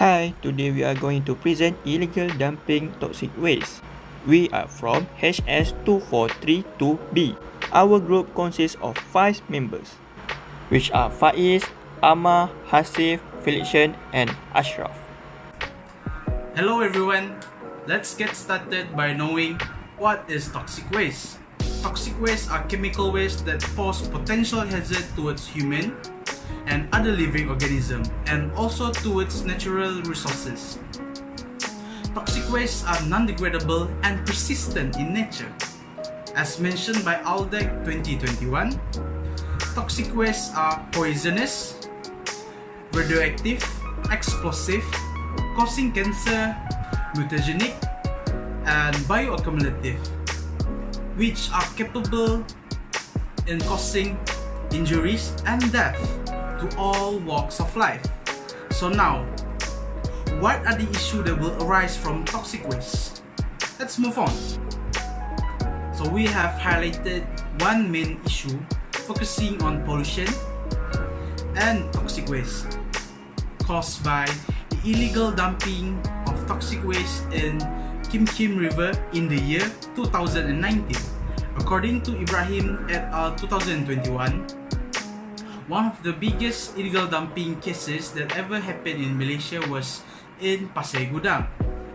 Hi, today we are going to present illegal dumping toxic waste. We are from HS2432B. Our group consists of 5 members, which are Faiz, Amma, Hasif, Felician, and Ashraf. Hello everyone, let's get started by knowing what is toxic waste. Toxic waste are chemical waste that pose potential hazard towards human and other living organisms and also towards natural resources. Toxic wastes are non-degradable and persistent in nature. As mentioned by Uitm 2021, toxic wastes are poisonous, radioactive, explosive, causing cancer, mutagenic, and bioaccumulative, which are capable in causing injuries and death to all walks of life. So now, what are the issues that will arise from toxic waste? Let's move on. So we have highlighted one main issue focusing on pollution and toxic waste caused by the illegal dumping of toxic waste in Kim River in the year 2019. According to Ibrahim et al. 2021, one of the biggest illegal dumping cases that ever happened in Malaysia was in Pasir Gudang,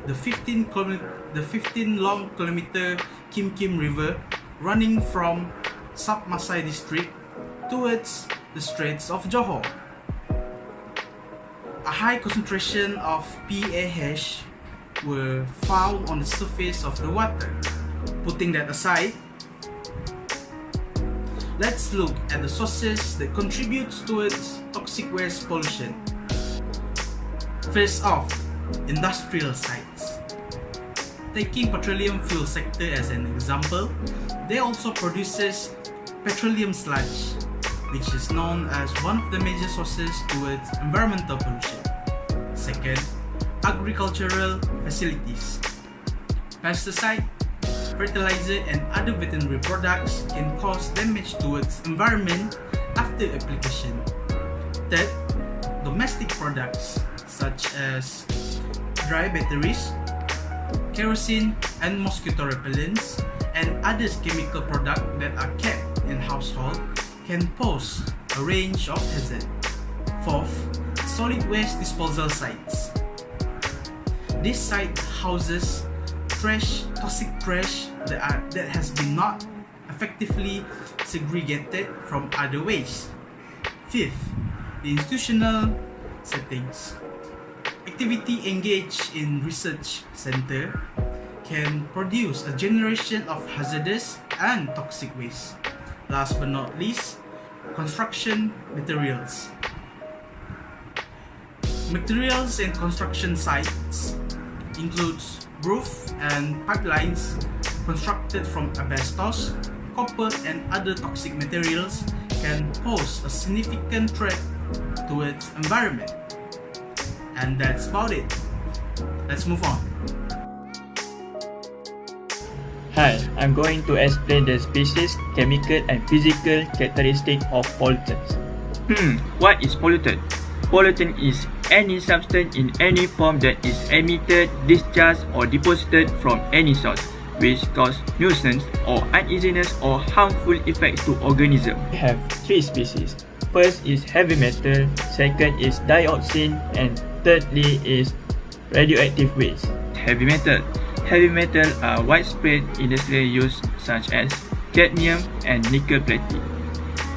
the 15 long kilometer Kim River running from Sub-Masai district towards the Straits of Johor. A high concentration of PAH were found on the surface of the water. Putting that aside, let's look at the sources that contributes towards toxic waste pollution. First off, industrial sites. Taking petroleum fuel sector as an example, they also produces petroleum sludge, which is known as one of the major sources towards environmental pollution. Second, agricultural facilities. Pesticide, fertilizer, and other veterinary products can cause damage towards environment after application. Third, domestic products such as dry batteries, kerosene and mosquito repellents, and other chemical products that are kept in household can pose a range of hazards. Fourth, solid waste disposal sites. This site houses toxic trash that has been not effectively segregated from other waste. Fifth, the institutional settings. Activity engaged in research center can produce a generation of hazardous and toxic waste. Last but not least, construction materials. Materials in construction sites includes roof and pipelines constructed from asbestos, copper, and other toxic materials can pose a significant threat towards environment. And that's about it. Let's move on. Hi, I'm going to explain the species, chemical, and physical characteristics of pollutants. What is pollutant? Pollutant is any substance in any form that is emitted, discharged, or deposited from any source, which cause nuisance or uneasiness or harmful effects to organisms. We have 3 species. First is heavy metal, second is dioxin, and thirdly is radioactive waste. Heavy metal. Heavy metal are widespread industrial use such as cadmium and nickel platinum.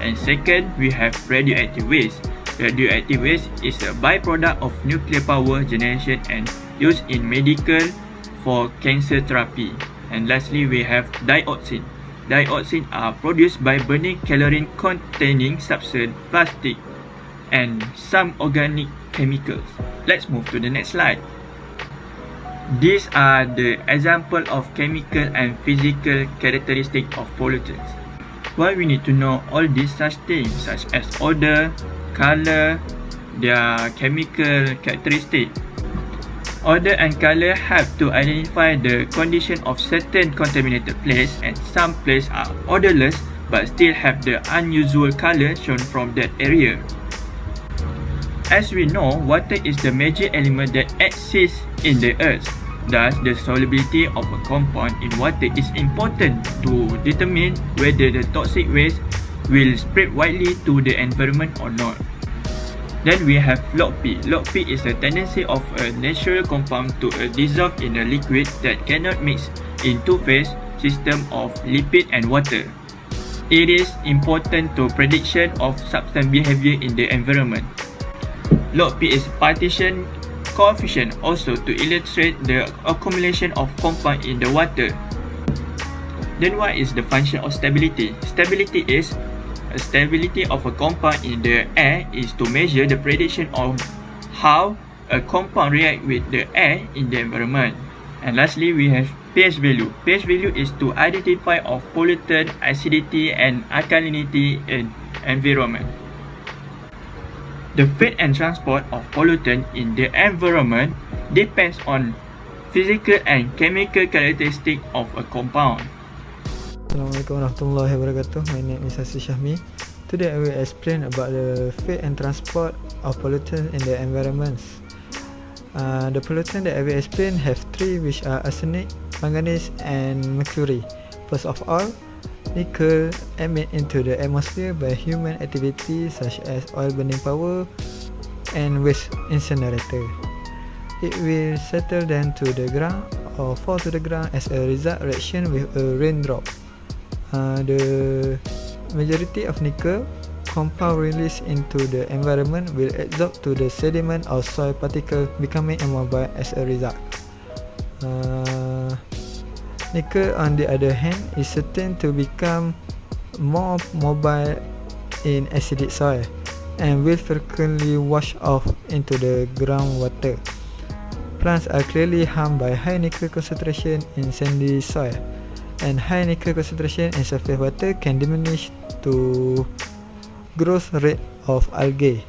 And second, we have radioactive waste. Radioactive waste is a byproduct of nuclear power generation and used in medical for cancer therapy. And lastly, we have dioxin. Dioxin are produced by burning chlorine-containing substance, plastic, and some organic chemicals. Let's move to the next slide. These are the example of chemical and physical characteristics of pollutants. Why we need to know all these such things such as odor, color, their chemical characteristic. Odor and color help to identify the condition of certain contaminated place, and some places are odorless but still have the unusual color shown from that area. As we know, water is the major element that exists in the earth. Thus, the solubility of a compound in water is important to determine whether the toxic waste will spread widely to the environment or not. Then we have log P. Log P is the tendency of a natural compound to dissolve in a liquid that cannot mix in two-phase system of lipid and water. It is important to prediction of substance behavior in the environment. Log P is partition coefficient also to illustrate the accumulation of compound in the water. Then what is the function of stability? Stability is a stability of a compound in the air is to measure the prediction of how a compound react with the air in the environment. And lastly, we have pH value. pH value is to identify of pollutant, acidity and alkalinity in environment. The fate and transport of pollutant in the environment depends on physical and chemical characteristics of a compound. Assalamualaikum warahmatullahi wabarakatuh. My name is Hassi Shahmi. Today I will explain about the fate and transport of pollutants in the environment. The pollutant that I will explain have three, which are arsenic, manganese and mercury. First of all, nickel emit into the atmosphere by human activities such as oil burning power and waste incinerator. It will settle down to the ground or fall to the ground as a result reaction with a raindrop. The majority of nickel compound released into the environment will absorb to the sediment or soil particle, becoming immobile as a result. Nickel, on the other hand, is certain to become more mobile in acidic soil and will frequently wash off into the groundwater. Plants are clearly harmed by high nickel concentration in sandy soil, and high nickel concentration in surface water can diminish to growth rate of algae.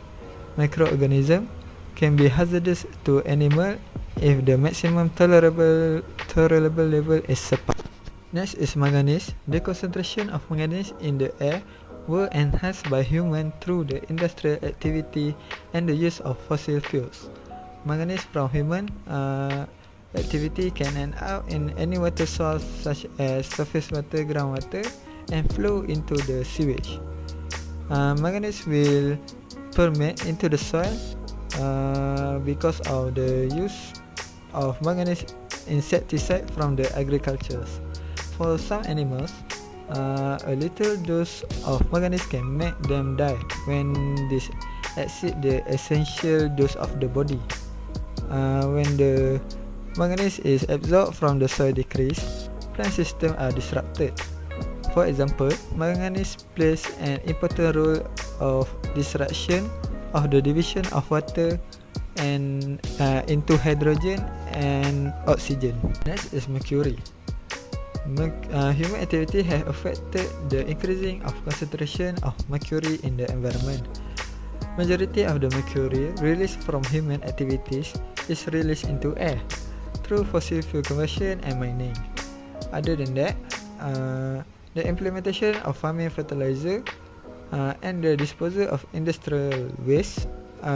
Microorganisms can be hazardous to animals if the maximum tolerable level is surpassed. Next is manganese. The concentration of manganese in the air were enhanced by humans through the industrial activity and the use of fossil fuels. Manganese from human activity can end up in any water source such as surface water, groundwater, and flow into the sewage. Manganese will permeate into the soil because of the use of manganese insecticide from the agricultures. For some animals, a little dose of manganese can make them die when this exceeds the essential dose of the body. When the manganese is absorbed from the soil decrease, plant systems are disrupted. For example, manganese plays an important role of disruption of the division of water and into hydrogen and oxygen. Next is mercury. Human activity has affected the increasing of concentration of mercury in the environment. Majority of the mercury released from human activities is released into air through fossil fuel conversion and mining. Other than that, the implementation of farming fertilizer and the disposal of industrial waste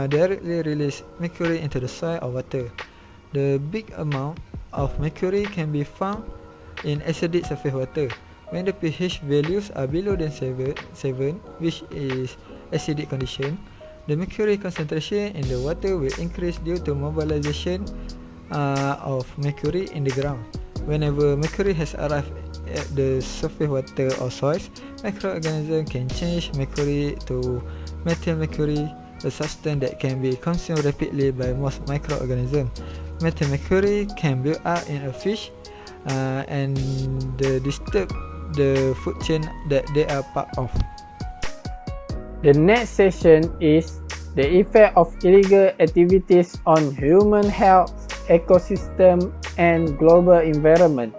directly release mercury into the soil or water. The big amount of mercury can be found in acidic surface water. When the pH values are below than 7, which is acidic condition, the mercury concentration in the water will increase due to mobilization of mercury in the ground. Whenever mercury has arrived at the surface water or soils, microorganisms can change mercury to methyl mercury, a substance that can be consumed rapidly by most microorganisms. Methyl mercury can build up in a fish and disturb the food chain that they are part of. The next session is the effect of illegal activities on human health, ecosystem, and global environment.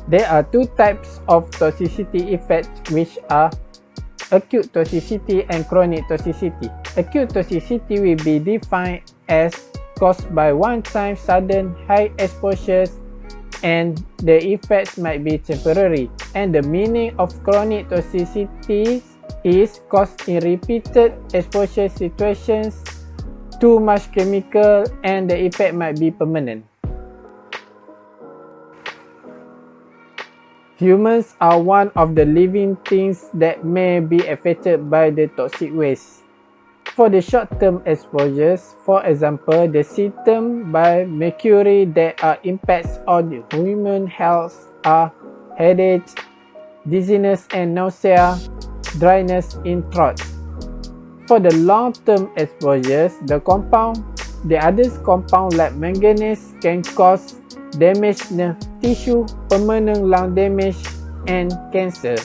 There are two types of toxicity effects, which are acute toxicity and chronic toxicity. Acute toxicity will be defined as caused by one-time sudden high exposures, and the effects might be temporary. And the meaning of chronic toxicity is caused in repeated exposure situations, too much chemical, and the effect might be permanent. Humans are one of the living things that may be affected by the toxic waste. For the short-term exposures, for example, the symptoms by mercury that are impacts on human health are headache, dizziness and nausea, dryness in throat. For the long-term exposures, the other compound like manganese can cause damaged nerve tissue, permanent lung damage, and cancer.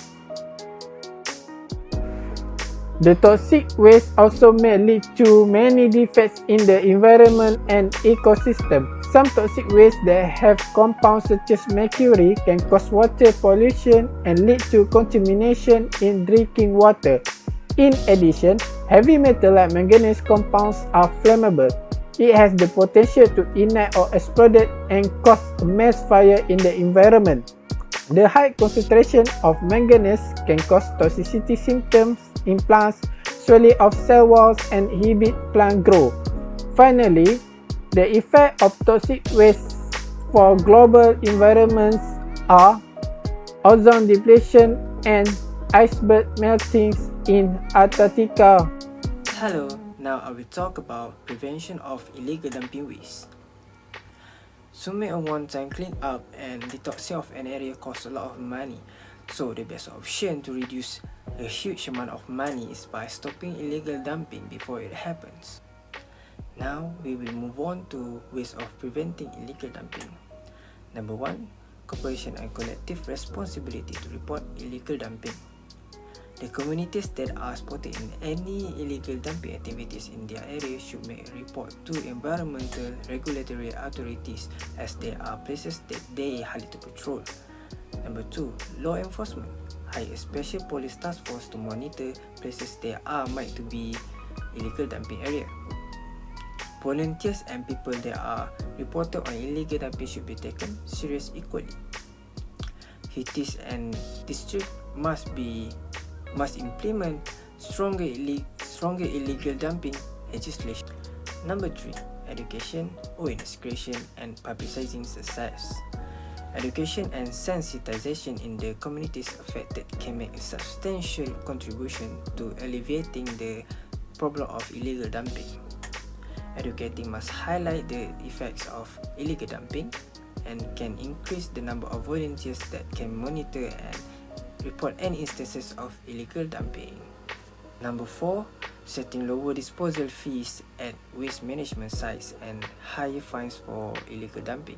The toxic waste also may lead to many defects in the environment and ecosystem. Some toxic waste that have compounds such as mercury can cause water pollution and lead to contamination in drinking water. In addition, heavy metal like manganese compounds are flammable. It has the potential to ignite or explode and cause a mass fire in the environment. The high concentration of manganese can cause toxicity symptoms in plants, swelling of cell walls, and inhibit plant growth. Finally, the effect of toxic waste for global environments are ozone depletion and iceberg melting in Antarctica. Hello, now I will talk about prevention of illegal dumping waste. So make a one-time clean up and detoxing of an area costs a lot of money. So the best option to reduce a huge amount of money is by stopping illegal dumping before it happens. Now we will move on to ways of preventing illegal dumping. Number 1, cooperation and collective responsibility to report illegal dumping. The communities that are spotted in any illegal dumping activities in their area should make a report to environmental regulatory authorities, as there are places that they hardly to patrol. Number 2, law enforcement. Hire a special police task force to monitor places that are meant to be illegal dumping area. Volunteers and people that are reported on illegal dumping should be taken serious equally. Cities and districts must implement stronger illegal dumping legislation. Number 3, education, awareness creation, and publicizing success. Education and sensitization in the communities affected can make a substantial contribution to alleviating the problem of illegal dumping. Educating must highlight the effects of illegal dumping and can increase the number of volunteers that can monitor and report any instances of illegal dumping. Number 4, setting lower disposal fees at waste management sites and higher fines for illegal dumping.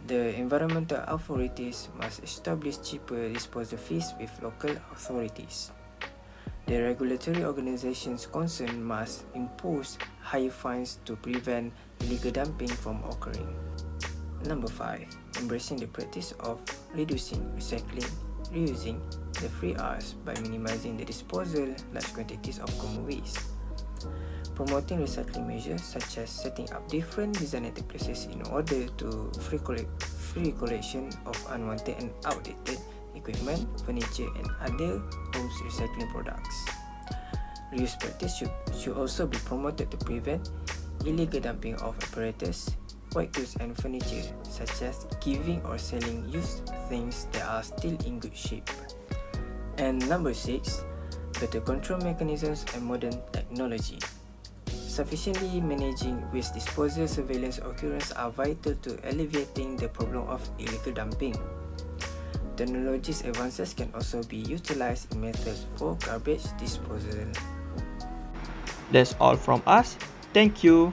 The environmental authorities must establish cheaper disposal fees with local authorities. The regulatory organizations concerned must impose higher fines to prevent illegal dumping from occurring. Number 5, embracing the practice of reducing, recycling, reusing, the 3 R's by minimizing the disposal large quantities of common waste. Promoting recycling measures such as setting up different designated places in order to free collection of unwanted and outdated equipment, furniture, and other homes recycling products. Reuse practice should also be promoted to prevent illegal dumping of apparatus, white goods, and furniture, such as giving or selling used things that are still in good shape. And number 6, better control mechanisms and modern technology. Sufficiently managing waste disposal, surveillance occurrence are vital to alleviating the problem of illegal dumping. Technology's advances can also be utilized in methods for garbage disposal. That's all from us. Thank you.